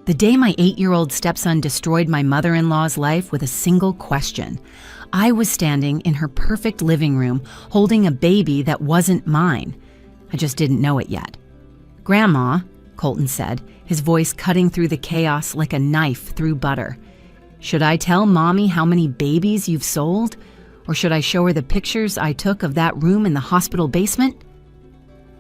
The day my 8-year-old stepson destroyed my mother-in-law's life with a single question. I was standing in her perfect living room, holding a baby that wasn't mine. I just didn't know it yet. "Grandma," Colton said, his voice cutting through the chaos like a knife through butter. "Should I tell Mommy how many babies you've sold? Or should I show her the pictures I took of that room in the hospital basement?"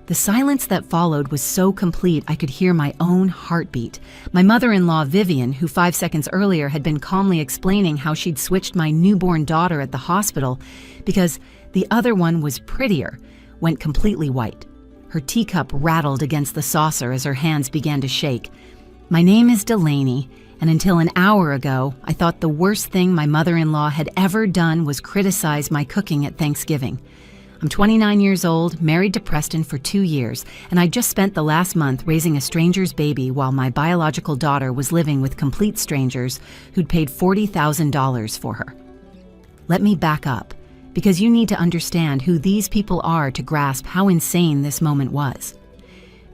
The silence that followed was so complete I could hear my own heartbeat. My mother-in-law, Vivian, who 5 seconds earlier had been calmly explaining how she'd switched my newborn daughter at the hospital because the other one was prettier, went completely white. Her teacup rattled against the saucer as her hands began to shake. "My name is Delaney, and until an hour ago, I thought the worst thing my mother-in-law had ever done was criticize my cooking at Thanksgiving. I'm 29 years old, married to Preston for 2 years, and I just spent the last month raising a stranger's baby while my biological daughter was living with complete strangers who'd paid $40,000 for her. Let me back up, because you need to understand who these people are to grasp how insane this moment was.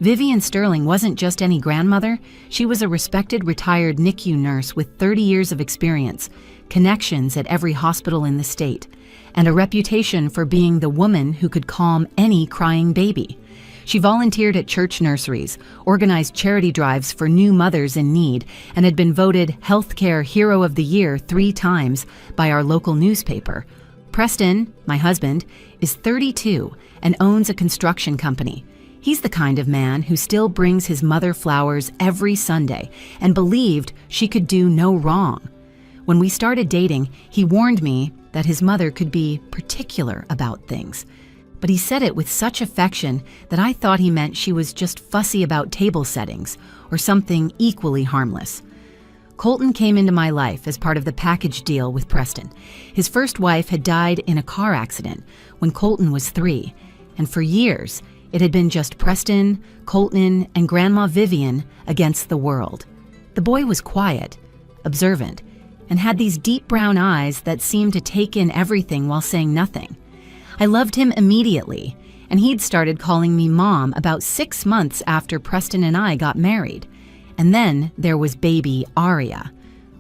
Vivian Sterling wasn't just any grandmother, she was a respected retired NICU nurse with 30 years of experience, connections at every hospital in the state, and a reputation for being the woman who could calm any crying baby. She volunteered at church nurseries, organized charity drives for new mothers in need, and had been voted Healthcare Hero of the Year 3 times by our local newspaper. Preston, my husband, is 32 and owns a construction company. He's the kind of man who still brings his mother flowers every Sunday and believed she could do no wrong. When we started dating, he warned me that his mother could be particular about things. But he said it with such affection that I thought he meant she was just fussy about table settings or something equally harmless. Colton came into my life as part of the package deal with Preston. His first wife had died in a car accident when Colton was 3, and for years, it had been just Preston, Colton, and Grandma Vivian against the world. The boy was quiet, observant, and had these deep brown eyes that seemed to take in everything while saying nothing. I loved him immediately, and he'd started calling me Mom about 6 months after Preston and I got married. And then there was baby Aria,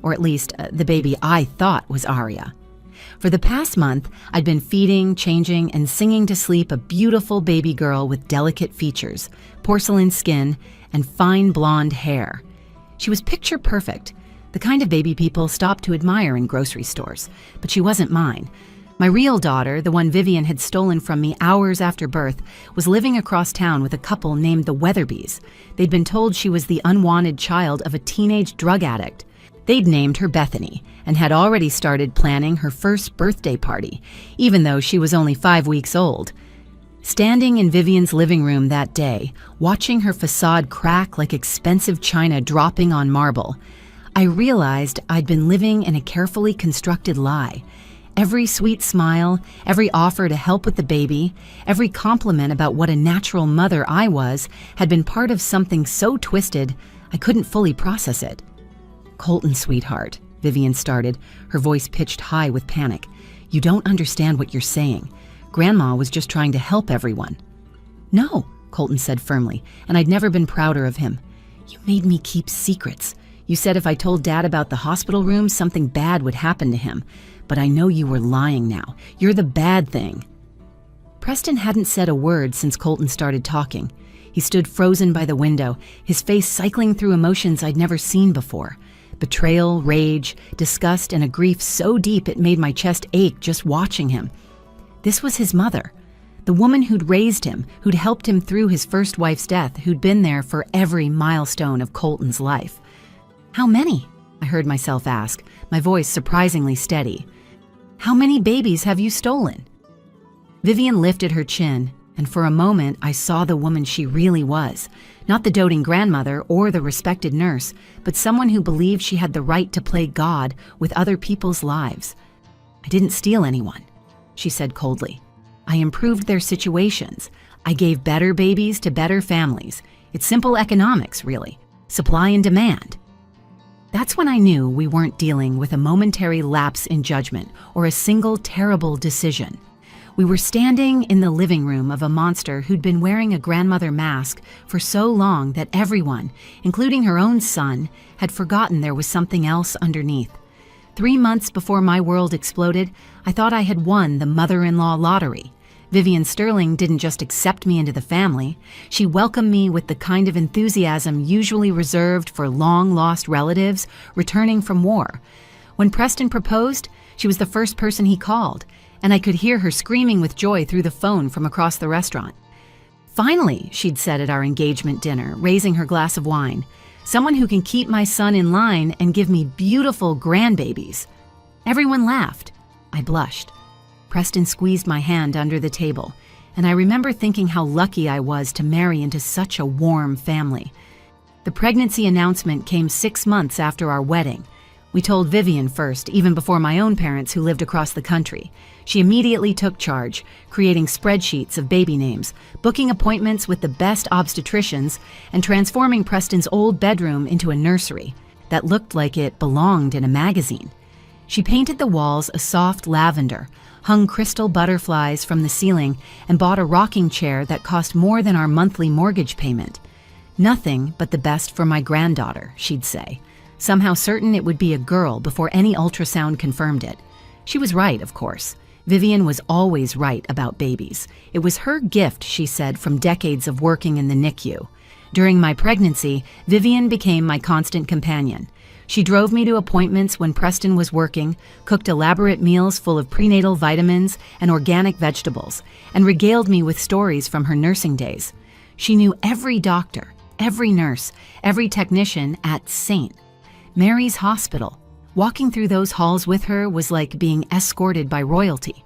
or at least the baby I thought was Aria. For the past month, I'd been feeding, changing, and singing to sleep a beautiful baby girl with delicate features, porcelain skin, and fine blonde hair. She was picture perfect, the kind of baby people stop to admire in grocery stores, but she wasn't mine. My real daughter, the one Vivian had stolen from me hours after birth, was living across town with a couple named the Weatherbys. They'd been told she was the unwanted child of a teenage drug addict. They'd named her Bethany and had already started planning her first birthday party, even though she was only 5 weeks old. Standing in Vivian's living room that day, watching her facade crack like expensive china dropping on marble, I realized I'd been living in a carefully constructed lie. Every sweet smile, every offer to help with the baby, every compliment about what a natural mother I was had been part of something so twisted I couldn't fully process it. "Colton, sweetheart," Vivian started, her voice pitched high with panic. "You don't understand what you're saying. Grandma was just trying to help everyone." "No," Colton said firmly, and I'd never been prouder of him. "You made me keep secrets. You said if I told Dad about the hospital room, something bad would happen to him. But I know you were lying now. You're the bad thing." Preston hadn't said a word since Colton started talking. He stood frozen by the window, his face cycling through emotions I'd never seen before. Betrayal, rage, disgust, and a grief so deep it made my chest ache just watching him. This was his mother, the woman who'd raised him, who'd helped him through his first wife's death, who'd been there for every milestone of Colton's life. "How many?" I heard myself ask, my voice surprisingly steady. "How many babies have you stolen?" Vivian lifted her chin, and for a moment I saw the woman she really was. Not the doting grandmother or the respected nurse, but someone who believed she had the right to play God with other people's lives. "I didn't steal anyone," she said coldly. "I improved their situations. I gave better babies to better families. It's simple economics, really. Supply and demand." That's when I knew we weren't dealing with a momentary lapse in judgment or a single terrible decision. We were standing in the living room of a monster who'd been wearing a grandmother mask for so long that everyone, including her own son, had forgotten there was something else underneath. 3 months before my world exploded, I thought I had won the mother-in-law lottery. Vivian Sterling didn't just accept me into the family, she welcomed me with the kind of enthusiasm usually reserved for long-lost relatives returning from war. When Preston proposed, she was the first person he called, and I could hear her screaming with joy through the phone from across the restaurant. "Finally," she'd said at our engagement dinner, raising her glass of wine, "someone who can keep my son in line and give me beautiful grandbabies." Everyone laughed. I blushed. Preston squeezed my hand under the table, and I remember thinking how lucky I was to marry into such a warm family. The pregnancy announcement came 6 months after our wedding. We told Vivian first, even before my own parents who lived across the country. She immediately took charge, creating spreadsheets of baby names, booking appointments with the best obstetricians, and transforming Preston's old bedroom into a nursery that looked like it belonged in a magazine. She painted the walls a soft lavender, hung crystal butterflies from the ceiling, and bought a rocking chair that cost more than our monthly mortgage payment. "Nothing but the best for my granddaughter," she'd say, somehow certain it would be a girl before any ultrasound confirmed it. She was right, of course. Vivian was always right about babies. It was her gift, she said, from decades of working in the NICU. During my pregnancy, Vivian became my constant companion. She drove me to appointments when Preston was working, cooked elaborate meals full of prenatal vitamins and organic vegetables, and regaled me with stories from her nursing days. She knew every doctor, every nurse, every technician at St. Mary's Hospital. Walking through those halls with her was like being escorted by royalty.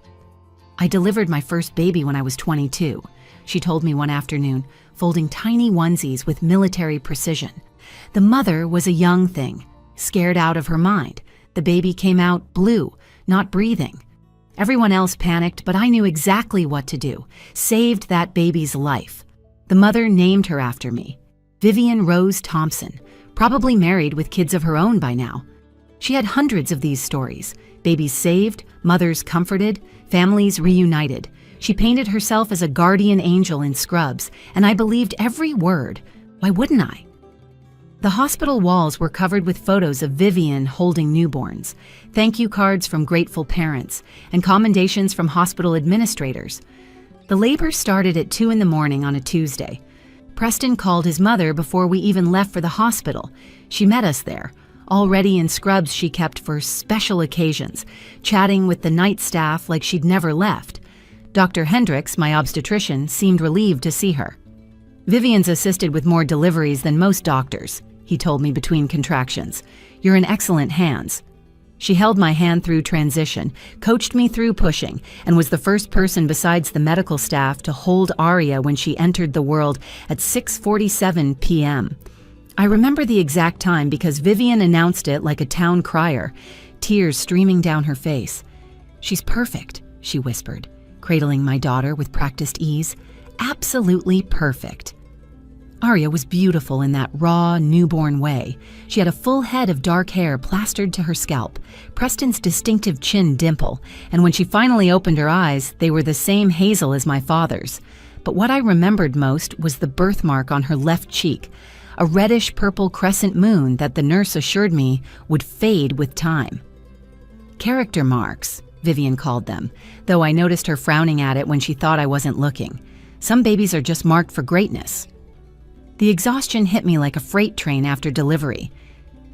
"I delivered my first baby when I was 22, she told me one afternoon, folding tiny onesies with military precision. The mother was a young thing, scared out of her mind. The baby came out blue, not breathing. Everyone else panicked, but I knew exactly what to do. Saved that baby's life. The mother named her after me. Vivian Rose Thompson, probably married with kids of her own by now. She had hundreds of these stories. Babies saved, mothers comforted, families reunited. She painted herself as a guardian angel in scrubs, and I believed every word. Why wouldn't I? The hospital walls were covered with photos of Vivian holding newborns, thank you cards from grateful parents, and commendations from hospital administrators. The labor started at 2 a.m. on a Tuesday. Preston called his mother before we even left for the hospital. She met us there, already in scrubs she kept for special occasions, chatting with the night staff like she'd never left. Dr. Hendricks, my obstetrician, seemed relieved to see her. "Vivian's assisted with more deliveries than most doctors," he told me between contractions. "You're in excellent hands." She held my hand through transition, coached me through pushing, and was the first person besides the medical staff to hold Aria when she entered the world at 6:47 p.m. I remember the exact time because Vivian announced it like a town crier, tears streaming down her face. "She's perfect," she whispered, cradling my daughter with practiced ease. "Absolutely perfect." Aria was beautiful in that raw, newborn way. She had a full head of dark hair plastered to her scalp, Preston's distinctive chin dimple, and when she finally opened her eyes, they were the same hazel as my father's. But what I remembered most was the birthmark on her left cheek, a reddish-purple crescent moon that the nurse assured me would fade with time. "Character marks," Vivian called them, though I noticed her frowning at it when she thought I wasn't looking. "Some babies are just marked for greatness." The exhaustion hit me like a freight train after delivery.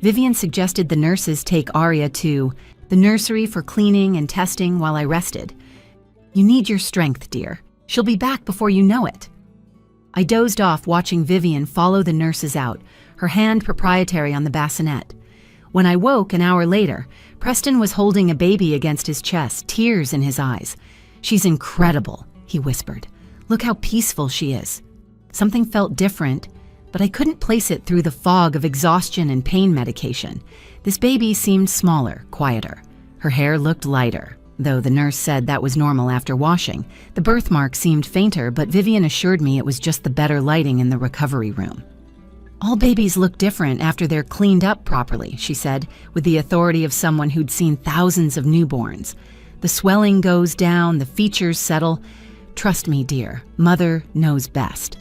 Vivian suggested the nurses take Aria to the nursery for cleaning and testing while I rested. "You need your strength, dear. She'll be back before you know it." I dozed off watching Vivian follow the nurses out, her hand proprietary on the bassinet. When I woke an hour later, Preston was holding a baby against his chest, tears in his eyes. "She's incredible," he whispered. "Look how peaceful she is." Something felt different, but I couldn't place it through the fog of exhaustion and pain medication. This baby seemed smaller, quieter. Her hair looked lighter, though the nurse said that was normal after washing. The birthmark seemed fainter, but Vivian assured me it was just the better lighting in the recovery room. "All babies look different after they're cleaned up properly," she said, with the authority of someone who'd seen thousands of newborns. The swelling goes down, the features settle. Trust me, dear, mother knows best.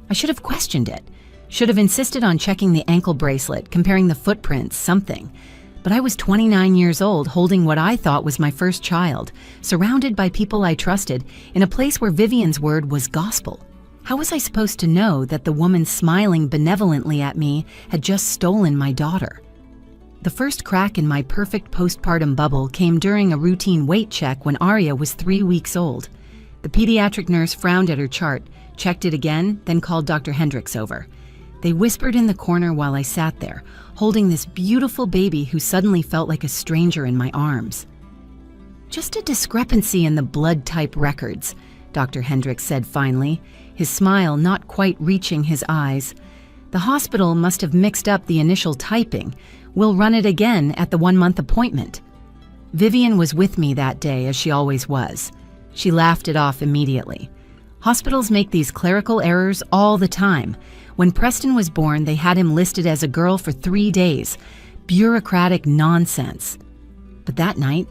I should have questioned it. Should have insisted on checking the ankle bracelet, comparing the footprints, something. But I was 29 years old, holding what I thought was my first child, surrounded by people I trusted, in a place where Vivian's word was gospel. How was I supposed to know that the woman smiling benevolently at me had just stolen my daughter? The first crack in my perfect postpartum bubble came during a routine weight check when Aria was 3 weeks old. The pediatric nurse frowned at her chart, checked it again, then called Dr. Hendricks over. They whispered in the corner while I sat there, holding this beautiful baby who suddenly felt like a stranger in my arms. Just a discrepancy in the blood type records, Dr. Hendricks said finally, his smile not quite reaching his eyes. The hospital must have mixed up the initial typing. We'll run it again at the 1-month appointment. Vivian was with me that day, as she always was. She laughed it off immediately. Hospitals make these clerical errors all the time. When Preston was born, they had him listed as a girl for 3 days. Bureaucratic nonsense. But that night,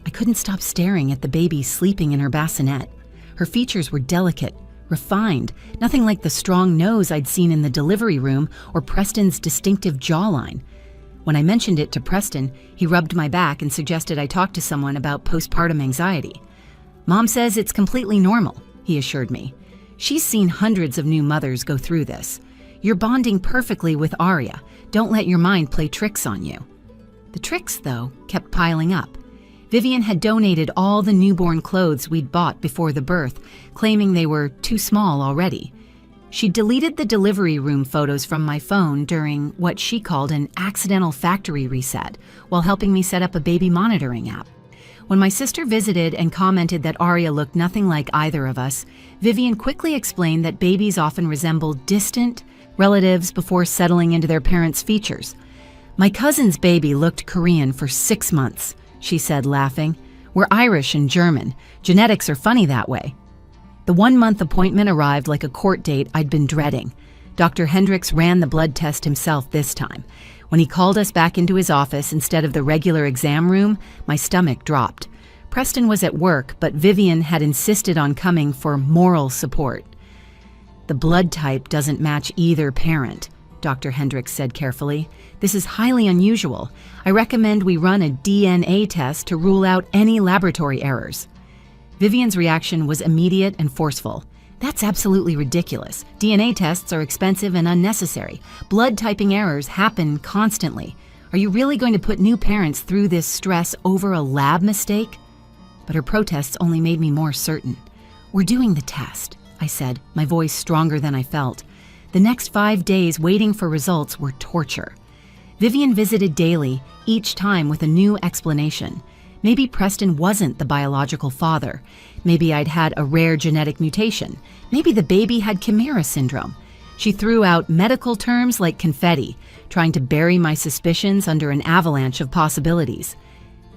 I couldn't stop staring at the baby sleeping in her bassinet. Her features were delicate, refined, nothing like the strong nose I'd seen in the delivery room or Preston's distinctive jawline. When I mentioned it to Preston, he rubbed my back and suggested I talk to someone about postpartum anxiety. Mom says it's completely normal, he assured me. She's seen hundreds of new mothers go through this. You're bonding perfectly with Aria. Don't let your mind play tricks on you. The tricks, though, kept piling up. Vivian had donated all the newborn clothes we'd bought before the birth, claiming they were too small already. She deleted the delivery room photos from my phone during what she called an accidental factory reset while helping me set up a baby monitoring app. When my sister visited and commented that Aria looked nothing like either of us, Vivian quickly explained that babies often resemble distant relatives before settling into their parents' features. My cousin's baby looked Korean for 6 months, she said, laughing. We're Irish and German. Genetics are funny that way. The 1-month appointment arrived like a court date I'd been dreading. Dr. Hendricks ran the blood test himself this time. When he called us back into his office instead of the regular exam room, my stomach dropped. Preston was at work, but Vivian had insisted on coming for moral support. The blood type doesn't match either parent, Dr. Hendricks said carefully. This is highly unusual. I recommend we run a DNA test to rule out any laboratory errors. Vivian's reaction was immediate and forceful. That's absolutely ridiculous. DNA tests are expensive and unnecessary. Blood typing errors happen constantly. Are you really going to put new parents through this stress over a lab mistake? But her protests only made me more certain. We're doing the test, I said, my voice stronger than I felt. The next 5 days waiting for results were torture. Vivian visited daily, each time with a new explanation. Maybe Preston wasn't the biological father. Maybe I'd had a rare genetic mutation. Maybe the baby had chimera syndrome. She threw out medical terms like confetti, trying to bury my suspicions under an avalanche of possibilities.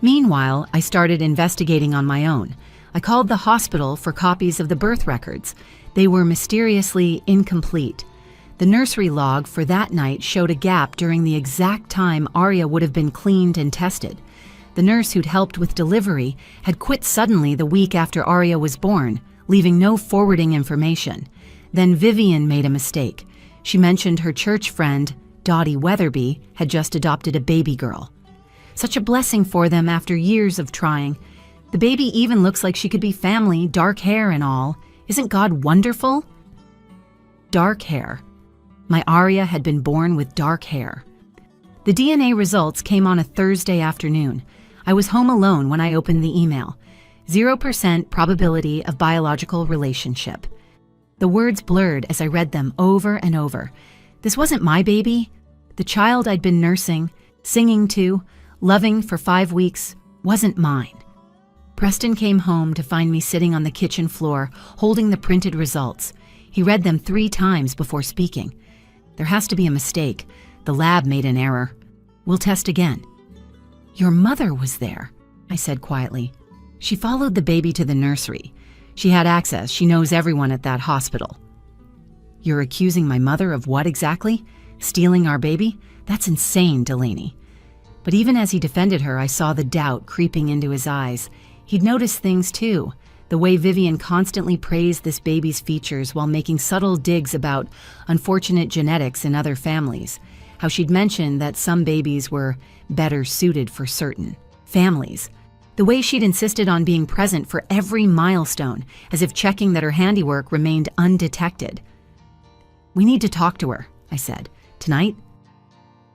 Meanwhile, I started investigating on my own. I called the hospital for copies of the birth records. They were mysteriously incomplete. The nursery log for that night showed a gap during the exact time Aria would have been cleaned and tested. The nurse who'd helped with delivery had quit suddenly the week after Aria was born, leaving no forwarding information. Then Vivian made a mistake. She mentioned her church friend, Dottie Weatherby, had just adopted a baby girl. Such a blessing for them after years of trying. The baby even looks like she could be family, dark hair and all. Isn't God wonderful? Dark hair. My Aria had been born with dark hair. The DNA results came on a Thursday afternoon. I was home alone when I opened the email. 0% probability of biological relationship. The words blurred as I read them over and over. This wasn't my baby. The child I'd been nursing, singing to, loving for 5 weeks, wasn't mine. Preston came home to find me sitting on the kitchen floor, holding the printed results. He read them 3 times before speaking. There has to be a mistake. The lab made an error. We'll test again. Your mother was there, I said quietly. She followed the baby to the nursery. She had access. She knows everyone at that hospital. You're accusing my mother of what exactly? Stealing our baby? That's insane, Delaney. But even as he defended her, I saw the doubt creeping into his eyes. He'd noticed things too, the way Vivian constantly praised this baby's features while making subtle digs about unfortunate genetics in other families, how she'd mentioned that some babies were better suited for certain families, the way she'd insisted on being present for every milestone, as if checking that her handiwork remained undetected. "We need to talk to her," I said. "Tonight?"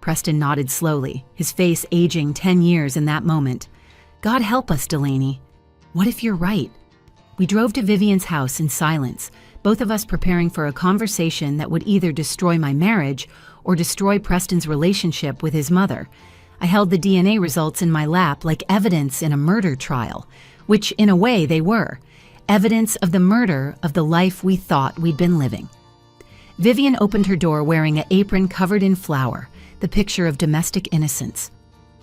Preston nodded slowly, his face aging 10 years in that moment. "God help us, Delaney. What if you're right?" We drove to Vivian's house in silence, both of us preparing for a conversation that would either destroy my marriage or destroy Preston's relationship with his mother. I held the DNA results in my lap like evidence in a murder trial, which in a way they were, evidence of the murder of the life we thought we'd been living. Vivian opened her door wearing an apron covered in flour, the picture of domestic innocence.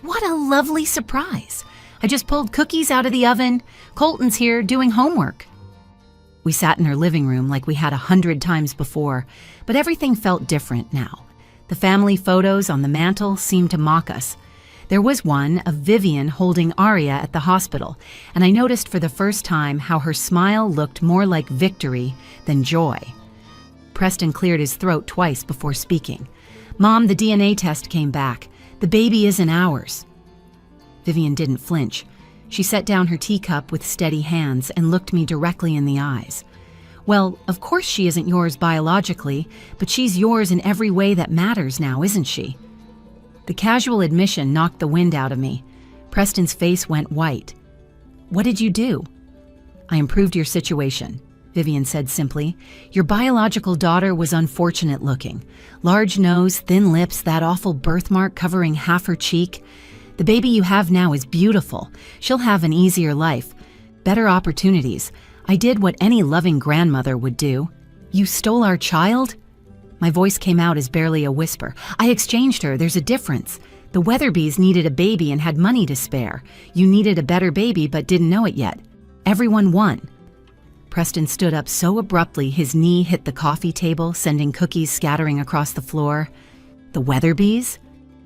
"What a lovely surprise! I just pulled cookies out of the oven. Colton's here doing homework." We sat in her living room like we had 100 times before, but everything felt different now. The family photos on the mantle seemed to mock us. There was one of Vivian holding Aria at the hospital, and I noticed for the first time how her smile looked more like victory than joy. Preston cleared his throat twice before speaking. "Mom, the DNA test came back. The baby isn't ours." Vivian didn't flinch. She set down her teacup with steady hands and looked me directly in the eyes. "Well, of course she isn't yours biologically, but she's yours in every way that matters now, isn't she?" The casual admission knocked the wind out of me. Preston's face went white. "What did you do?" "I improved your situation," Vivian said simply. "Your biological daughter was unfortunate looking. Large nose, thin lips, that awful birthmark covering half her cheek. The baby you have now is beautiful. She'll have an easier life, better opportunities. I did what any loving grandmother would do." "You stole our child?" My voice came out as barely a whisper. "I exchanged her. There's a difference. The Weatherbys needed a baby and had money to spare. You needed a better baby but didn't know it yet. Everyone won." Preston stood up so abruptly his knee hit the coffee table, sending cookies scattering across the floor. "The Weatherbys?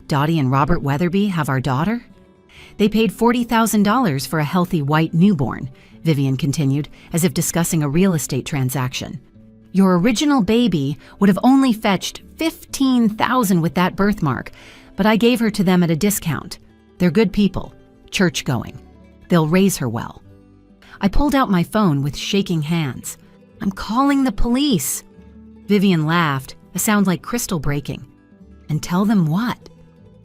Dottie and Robert Weatherby have our daughter?" "They paid $40,000 for a healthy white newborn," Vivian continued, as if discussing a real estate transaction. "Your original baby would have only fetched $15,000 with that birthmark, but I gave her to them at a discount. They're good people, church-going. They'll raise her well." I pulled out my phone with shaking hands. "I'm calling the police." Vivian laughed, a sound like crystal breaking. "And tell them what?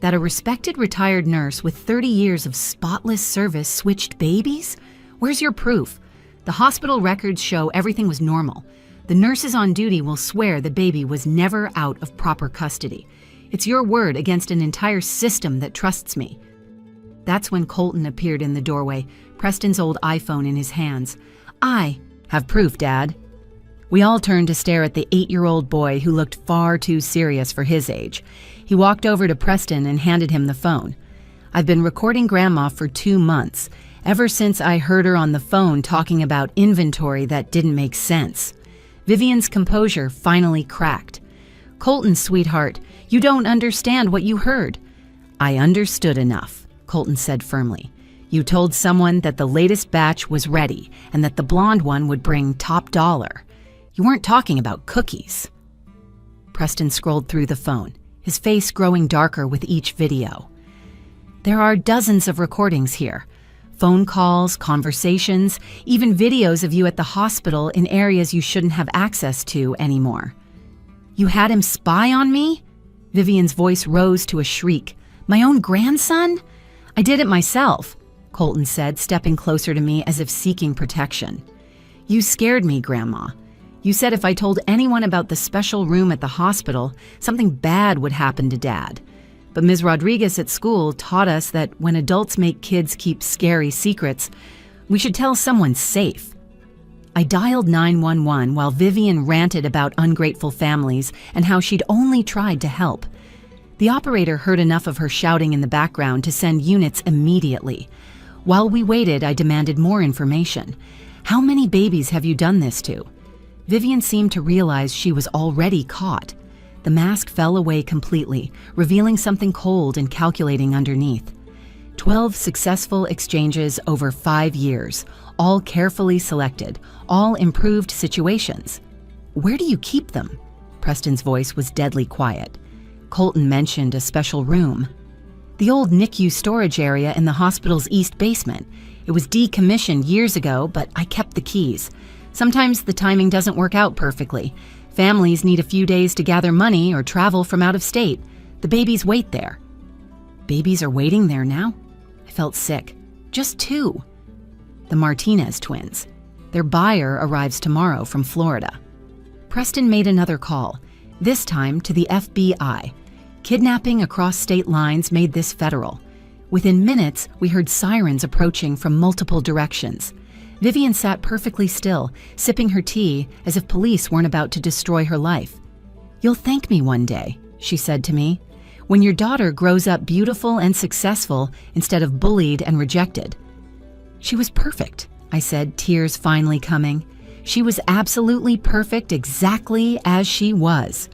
That a respected retired nurse with 30 years of spotless service switched babies? Where's your proof? The hospital records show everything was normal. The nurses on duty will swear the baby was never out of proper custody. It's your word against an entire system that trusts me." That's when Colton appeared in the doorway, Preston's old iPhone in his hands. "I have proof, Dad." We all turned to stare at the 8-year-old boy who looked far too serious for his age. He walked over to Preston and handed him the phone. "I've been recording Grandma for 2 months, ever since I heard her on the phone talking about inventory that didn't make sense." Vivian's composure finally cracked. "Colton, sweetheart, you don't understand what you heard." "I understood enough," Colton said firmly. "You told someone that the latest batch was ready and that the blonde one would bring top dollar. You weren't talking about cookies." Preston scrolled through the phone, his face growing darker with each video. "There are dozens of recordings here. Phone calls, conversations, even videos of you at the hospital in areas you shouldn't have access to anymore." "You had him spy on me?" Vivian's voice rose to a shriek. "My own grandson?" "I did it myself," Colton said, stepping closer to me as if seeking protection. "You scared me, Grandma. You said if I told anyone about the special room at the hospital, something bad would happen to Dad. But Ms. Rodriguez at school taught us that when adults make kids keep scary secrets, we should tell someone safe." I dialed 911 while Vivian ranted about ungrateful families and how she'd only tried to help. The operator heard enough of her shouting in the background to send units immediately. While we waited, I demanded more information. "How many babies have you done this to?" Vivian seemed to realize she was already caught. The mask fell away completely, revealing something cold and calculating underneath. 12 successful exchanges over 5 years, all carefully selected, all improved situations. Where do you keep them? Preston's voice was deadly quiet. Colton mentioned a special room. The old NICU storage area in the hospital's east basement. It was decommissioned years ago, but I kept the keys. Sometimes the timing doesn't work out perfectly. Families need a few days to gather money or travel from out of state. The babies wait there. Babies are waiting there now? I felt sick. Just 2. The Martinez twins. Their buyer arrives tomorrow from Florida. Preston made another call, this time to the FBI. Kidnapping across state lines made this federal. Within minutes, we heard sirens approaching from multiple directions. Vivian sat perfectly still, sipping her tea as if police weren't about to destroy her life. "You'll thank me one day," she said to me, "when your daughter grows up beautiful and successful instead of bullied and rejected." "She was perfect," I said, tears finally coming. "She was absolutely perfect exactly as she was."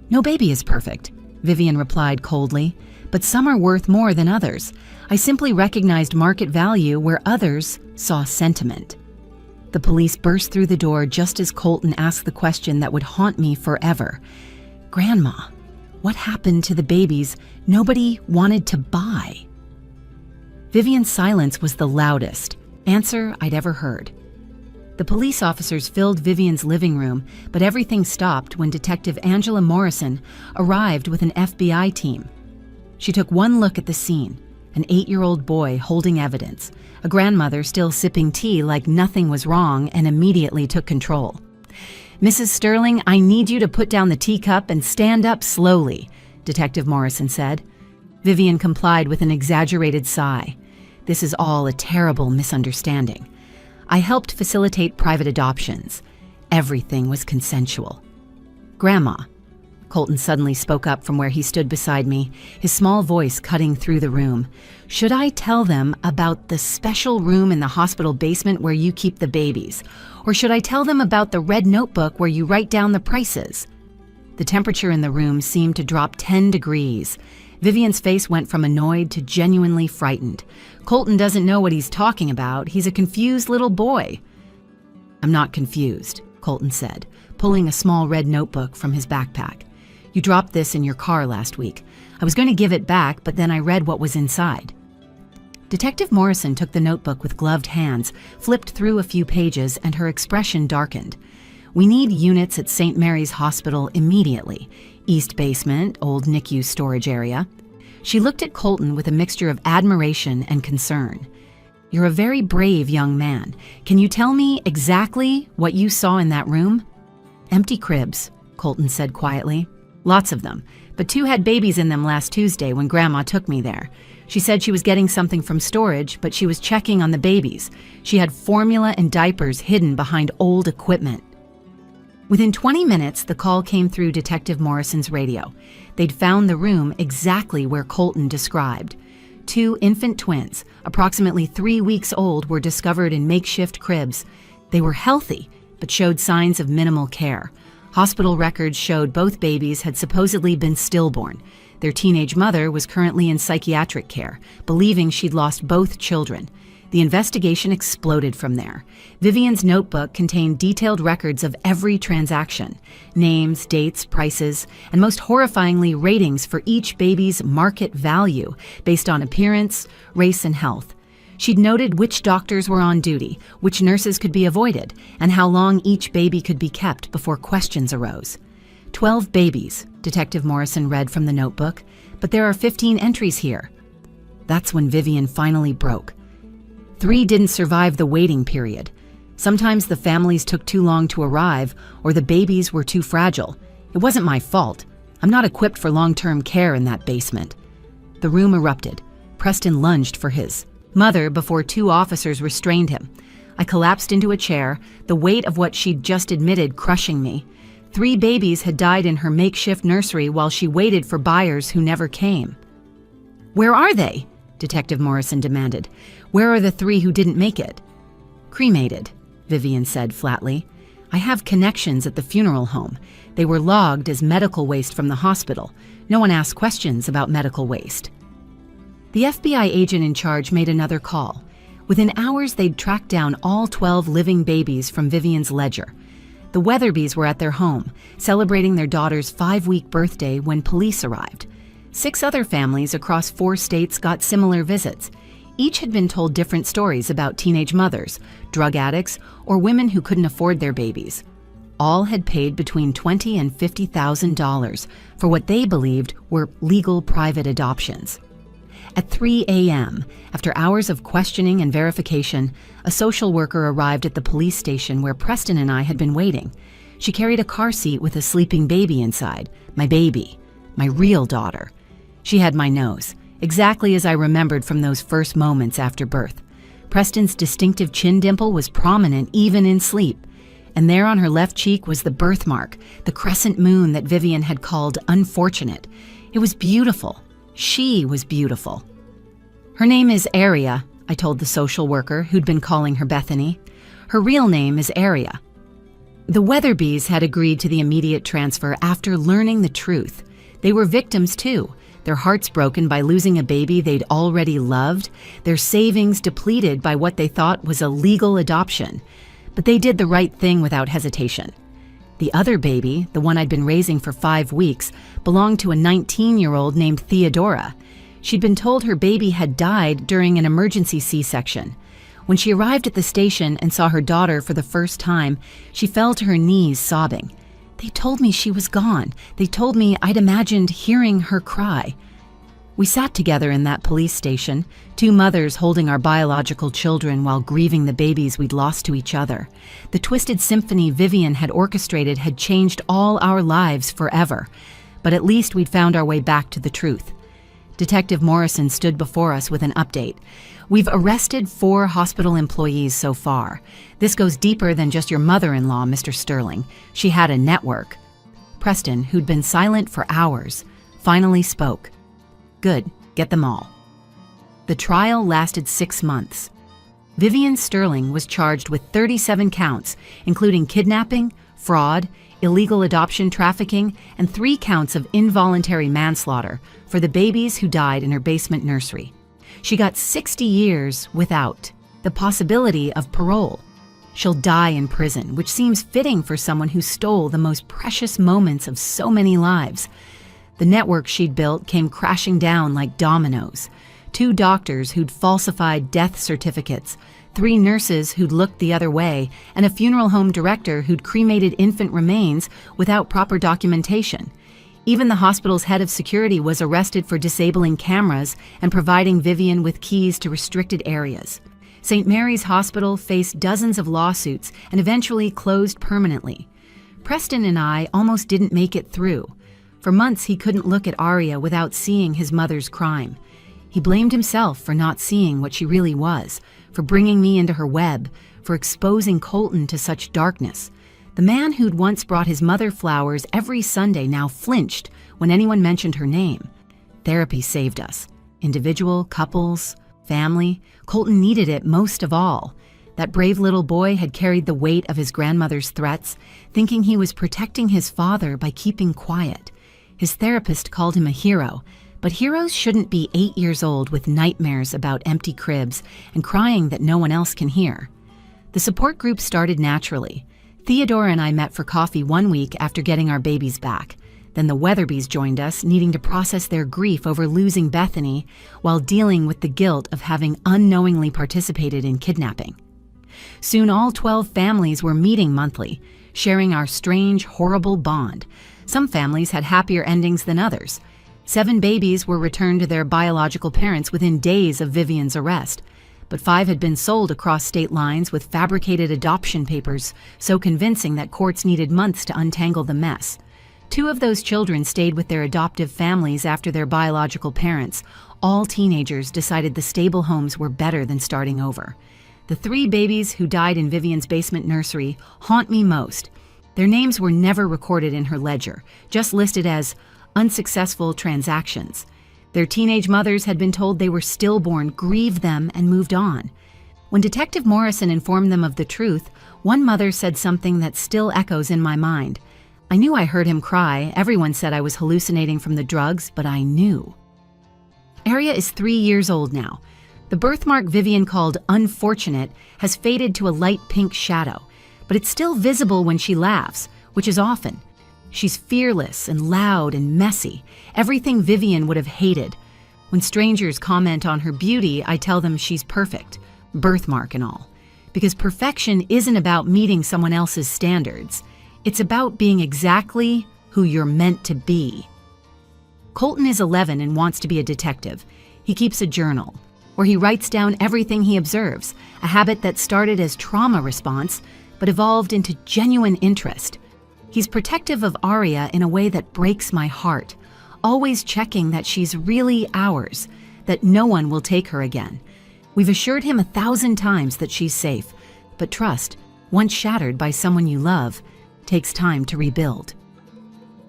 "No baby is perfect," Vivian replied coldly, "but some are worth more than others. I simply recognized market value where others saw sentiment." The police burst through the door just as Colton asked the question that would haunt me forever. "Grandma, what happened to the babies nobody wanted to buy?" Vivian's silence was the loudest answer I'd ever heard. The police officers filled Vivian's living room, but everything stopped when Detective Angela Morrison arrived with an FBI team. She took one look at the scene, an 8-year-old boy holding evidence, a grandmother still sipping tea like nothing was wrong, and immediately took control. "Mrs. Sterling, I need you to put down the teacup and stand up slowly," Detective Morrison said. Vivian complied with an exaggerated sigh. "This is all a terrible misunderstanding. I helped facilitate private adoptions. Everything was consensual." "Grandma," Colton suddenly spoke up from where he stood beside me, his small voice cutting through the room. "Should I tell them about the special room in the hospital basement where you keep the babies? Or should I tell them about the red notebook where you write down the prices?" The temperature in the room seemed to drop 10 degrees. Vivian's face went from annoyed to genuinely frightened. "Colton doesn't know what he's talking about. He's a confused little boy." "I'm not confused," Colton said, pulling a small red notebook from his backpack. "You dropped this in your car last week. I was going to give it back, but then I read what was inside." Detective Morrison took the notebook with gloved hands, flipped through a few pages, and her expression darkened. "We need units at St. Mary's Hospital immediately. East basement, old NICU storage area." She looked at Colton with a mixture of admiration and concern. "You're a very brave young man. Can you tell me exactly what you saw in that room?" "Empty cribs," Colton said quietly. "Lots of them, but 2 had babies in them last Tuesday when Grandma took me there. She said she was getting something from storage, but she was checking on the babies. She had formula and diapers hidden behind old equipment." Within 20 minutes, the call came through Detective Morrison's radio. They'd found the room exactly where Colton described. 2 infant twins, approximately 3 weeks old, were discovered in makeshift cribs. They were healthy, but showed signs of minimal care. Hospital records showed both babies had supposedly been stillborn. Their teenage mother was currently in psychiatric care, believing she'd lost both children. The investigation exploded from there. Vivian's notebook contained detailed records of every transaction, names, dates, prices, and most horrifyingly, ratings for each baby's market value based on appearance, race, and health. She'd noted which doctors were on duty, which nurses could be avoided, and how long each baby could be kept before questions arose. 12 babies, Detective Morrison read from the notebook, but there are 15 entries here. That's when Vivian finally broke. 3 didn't survive the waiting period. Sometimes the families took too long to arrive, or the babies were too fragile. It wasn't my fault. I'm not equipped for long-term care in that basement. The room erupted. Preston lunged for his mother before 2 officers restrained him. I collapsed into a chair, the weight of what she'd just admitted crushing me. 3 babies had died in her makeshift nursery while she waited for buyers who never came. "Where are they?" Detective Morrison demanded. "Where are the 3 who didn't make it?" "Cremated," Vivian said flatly. "I have connections at the funeral home. They were logged as medical waste from the hospital. No one asked questions about medical waste." The FBI agent in charge made another call. Within hours, they'd tracked down all 12 living babies from Vivian's ledger. The Weatherbys were at their home, celebrating their daughter's 5-week birthday when police arrived. 6 other families across 4 states got similar visits. Each had been told different stories about teenage mothers, drug addicts, or women who couldn't afford their babies. All had paid between $20,000 and $50,000 for what they believed were legal private adoptions. At 3 a.m., after hours of questioning and verification, a social worker arrived at the police station where Preston and I had been waiting. She carried a car seat with a sleeping baby inside. My baby. My real daughter. She had my nose, exactly as I remembered from those first moments after birth. Preston's distinctive chin dimple was prominent even in sleep. And there on her left cheek was the birthmark, the crescent moon that Vivian had called unfortunate. It was beautiful. She was beautiful. Her name is Aria, I told the social worker who'd been calling her Bethany. Her real name is Aria. The Weatherbys had agreed to the immediate transfer after learning the truth. They were victims too, their hearts broken by losing a baby they'd already loved, their savings depleted by what they thought was a legal adoption. But they did the right thing without hesitation. The other baby, the one I'd been raising for 5 weeks, belonged to a 19-year-old named Theodora. She'd been told her baby had died during an emergency C-section. When she arrived at the station and saw her daughter for the first time, she fell to her knees sobbing. They told me she was gone. They told me I'd imagined hearing her cry. We sat together in that police station, 2 mothers holding our biological children while grieving the babies we'd lost to each other. The twisted symphony Vivian had orchestrated had changed all our lives forever, but at least we'd found our way back to the truth. Detective Morrison stood before us with an update. We've arrested 4 hospital employees so far. This goes deeper than just your mother-in-law, Mr. Sterling. She had a network. Preston, who'd been silent for hours, finally spoke. Good, get them all. The trial lasted 6 months. Vivian Sterling was charged with 37 counts, including kidnapping, fraud, illegal adoption trafficking, and 3 counts of involuntary manslaughter for the babies who died in her basement nursery. She got 60 years without the possibility of parole. She'll die in prison, which seems fitting for someone who stole the most precious moments of so many lives. The network she'd built came crashing down like dominoes. 2 doctors who'd falsified death certificates, 3 nurses who'd looked the other way, and a funeral home director who'd cremated infant remains without proper documentation. Even the hospital's head of security was arrested for disabling cameras and providing Vivian with keys to restricted areas. St. Mary's Hospital faced dozens of lawsuits and eventually closed permanently. Preston and I almost didn't make it through. For months, he couldn't look at Aria without seeing his mother's crime. He blamed himself for not seeing what she really was, for bringing me into her web, for exposing Colton to such darkness. The man who'd once brought his mother flowers every Sunday now flinched when anyone mentioned her name. Therapy saved us. Individual, couples, family. Colton needed it most of all. That brave little boy had carried the weight of his grandmother's threats, thinking he was protecting his father by keeping quiet. His therapist called him a hero, but heroes shouldn't be 8 years old with nightmares about empty cribs and crying that no one else can hear. The support group started naturally. Theodora and I met for coffee one week after getting our babies back. Then the Weatherbys joined us, needing to process their grief over losing Bethany while dealing with the guilt of having unknowingly participated in kidnapping. Soon all 12 families were meeting monthly, sharing our strange, horrible bond. Some families had happier endings than others. 7 babies were returned to their biological parents within days of Vivian's arrest, but 5 had been sold across state lines with fabricated adoption papers so convincing that courts needed months to untangle the mess. 2 of those children stayed with their adoptive families after their biological parents. All teenagers decided the stable homes were better than starting over. The 3 babies who died in Vivian's basement nursery haunt me most. Their names were never recorded in her ledger, just listed as unsuccessful transactions. Their teenage mothers had been told they were stillborn, grieved them, and moved on. When Detective Morrison informed them of the truth, one mother said something that still echoes in my mind. I knew I heard him cry. Everyone said I was hallucinating from the drugs, but I knew. Aria is 3 years old now. The birthmark Vivian called unfortunate has faded to a light pink shadow, but it's still visible when she laughs, which is often. She's fearless and loud and messy, everything Vivian would have hated. When strangers comment on her beauty, I tell them she's perfect, birthmark and all. Because perfection isn't about meeting someone else's standards. It's about being exactly who you're meant to be. Colton is 11 and wants to be a detective. He keeps a journal, where he writes down everything he observes, a habit that started as trauma response, but evolved into genuine interest. He's protective of Aria in a way that breaks my heart, always checking that she's really ours, that no one will take her again. We've assured him 1,000 times that she's safe, but trust, once shattered by someone you love, takes time to rebuild.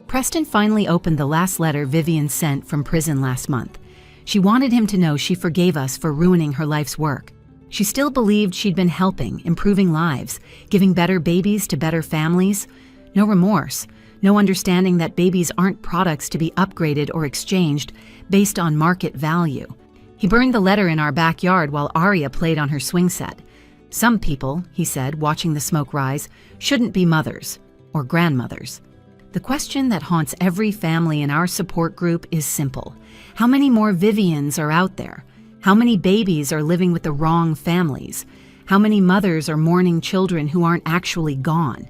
Preston finally opened the last letter Vivian sent from prison last month. She wanted him to know she forgave us for ruining her life's work. She still believed she'd been helping, improving lives, giving better babies to better families. No remorse, no understanding that babies aren't products to be upgraded or exchanged based on market value. He burned the letter in our backyard while Aria played on her swing set. Some people, he said, watching the smoke rise, shouldn't be mothers or grandmothers. The question that haunts every family in our support group is simple. How many more Vivians are out there? How many babies are living with the wrong families? How many mothers are mourning children who aren't actually gone?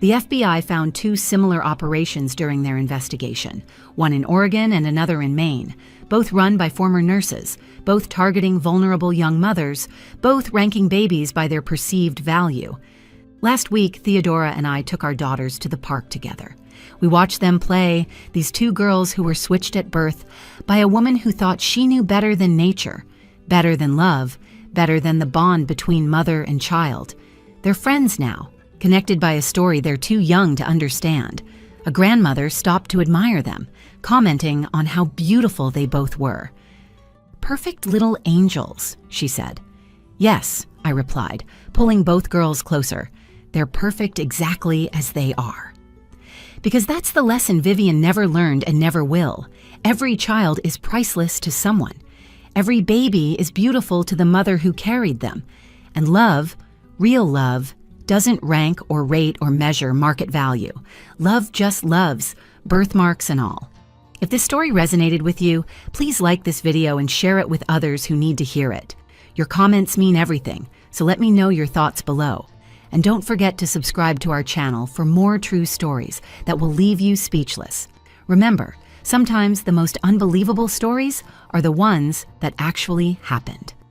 The FBI found 2 similar operations during their investigation, one in Oregon and another in Maine, both run by former nurses, both targeting vulnerable young mothers, both ranking babies by their perceived value. Last week, Theodora and I took our daughters to the park together. We watched them play, these 2 girls who were switched at birth by a woman who thought she knew better than nature, better than love, better than the bond between mother and child. They're friends now, connected by a story they're too young to understand. A grandmother stopped to admire them, commenting on how beautiful they both were. "Perfect little angels," she said. "Yes," I replied, pulling both girls closer. "They're perfect exactly as they are." Because that's the lesson Vivian never learned and never will. Every child is priceless to someone. Every baby is beautiful to the mother who carried them. And love, real love, doesn't rank or rate or measure market value. Love just loves, birthmarks and all. If this story resonated with you, please like this video and share it with others who need to hear it. Your comments mean everything, so let me know your thoughts below. And don't forget to subscribe to our channel for more true stories that will leave you speechless. Remember, sometimes the most unbelievable stories are the ones that actually happened.